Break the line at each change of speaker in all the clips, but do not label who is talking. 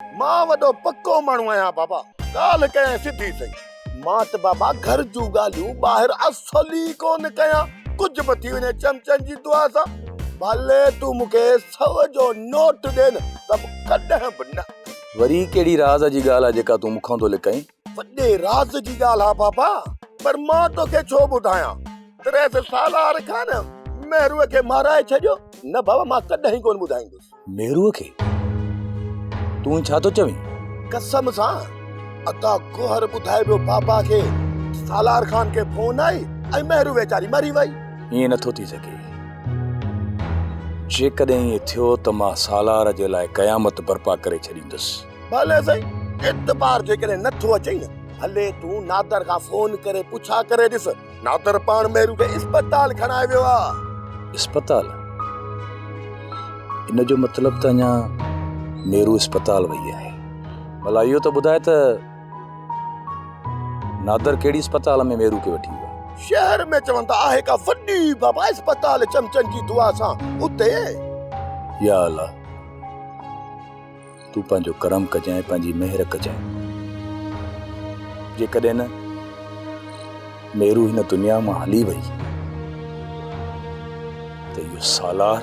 मां वडो पक्को माण्हू आहियां बाबा। ॻाल्हि कयां सिधी सही। मां त बाबा घर जूं ॻाल्हियूं ॿाहिरि असली कोन कयां। कुझ बि थी वञे चमचनि जी दुआ सां। भले तूं मूंखे 100 जो नोट ॾे न त कॾहिं बि न।
वरी कहिड़ी राज़ जी ॻाल्हि आहे जेका तूं मूंखां थो लिकाईं?
वॾे राज़ जी ॻाल्हि आहे बाबा, पर मां तोखे छो ॿुधायां। 63 सालार खां न मेहरूअ खे माराए छॾियो। न बाबा, मां कॾहिं कोन ॿुधाईंदुसि।
मेहरूअ खे? तूं छा थो चवीं?
कसम सां अता गोहर ॿुधाए पियो बाबा खे सालार खान खे फोन आई ऐं मेहरू वेचारी मरी वई।
ईअं नथो थी सघे। जेकॾहिं ईअं थियो त मां सालार जे लाइ क़यामत बर्पा करे छॾींदुसि। भले सही,
एतबार जेकॾहिं नथो अचई न, भले तूं नादर खां फोन करे पुछा करे ॾिस। नादर पाण मेहरू खे अस्पताल खणाए वियो आहे।
अस्पताल? इन जो मतिलब त अञा मेरू अस्पताल वई आहे। भला इहो त ॿुधाए त नादर कहिड़ी अस्पताल में मेरू खे वठी वियो?
शहर में चवनि था आहे का वॾी बाबा अस्पताल चमचनि जी दुआ सां उते।
या अल्लाह, तूं पंहिंजो करम कजांइ, पंहिंजी मेहर कजांइ। जेकॾहिं न मेरू हिन दुनिया मां हली वई त इहो सालार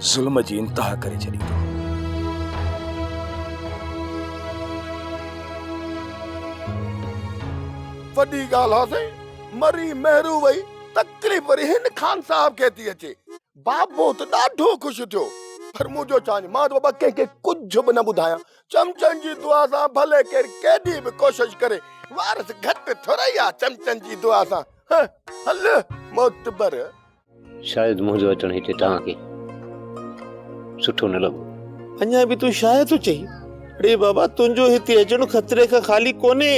ज़ुल्म जी इंतहा करे छॾींदो।
वॾी ॻाल्हि आहे, मरी मेहरू वई, तकलीफ़ वरी हिन खान साहब खे थी अचे। बाबो त ॾाढो ख़ुशि थियो, पर मुंहिंजो चांहि मां त बाबा कंहिंखे कुझु बि न ॿुधायां। चमचनि जी दुआ सां भले केरु केॾी बि कोशिशि करे, वारस घटि थोड़ई आहे चमचनि जी दुआ सां। हल मोतबर।
शायदि मुंहिंजो अचणु हिते तव्हांखे सुठो न लॻो।
अञा बि तूं शायदि थो चई? अरे बाबा, तुंहिंजो हिते अचणु ख़तरे खां ख़ाली कोन्हे।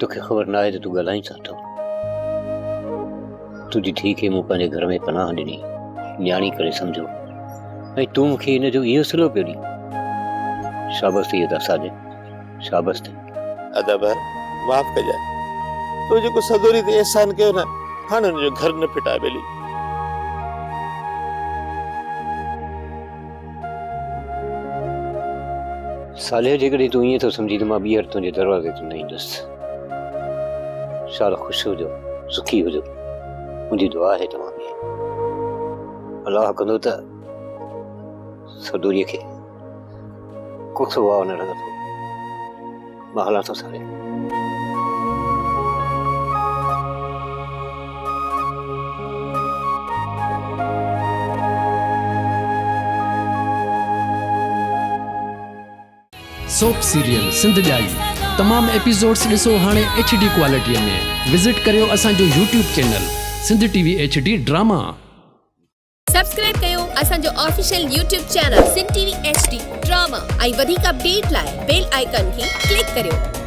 तोखे ख़बर न आहे त तूं ॻाल्हाई छा थो। तुंहिंजी धीउ खे मूं पंहिंजे घर में पनाह ॾिनी, न्याणी करे सम्झो, ऐं तूं मूंखे हिन जो इहो सिलो पियो ॾी। शाबस थी अदा साजिद, शाबस थी।
अदा भाई माफ़ कजांइ। तो जेको सदोरी ते एहसान कयो न, हाणे हुनजो घर न फिटाए वेली।
साले जेकॾहिं तूं ईअं थो सम्झी त मां ॿीहर तुंहिंजे दरवाज़े ते न ईंदुसि। शाला ख़ुशि हुजो, सुखी हुजो, मुंहिंजी दुआ आहे तव्हांखे। अलाह कंदो त सदोरीअ खे कुझु वाव न लॻंदो। मां हलां थो साले।
सोप सीरियल सिंध जाई तमाम एपिसोड्स ॾिसो हाणे HD क्वालिटीअ में। विज़िट करियो असांजो YouTube channel Sindh TV HD drama.
Subscribe कयो असांजो official YouTube channel Sindh TV HD drama ऐं वधीक अपडेट लाइ बेल आइकन खे क्लिक करियो।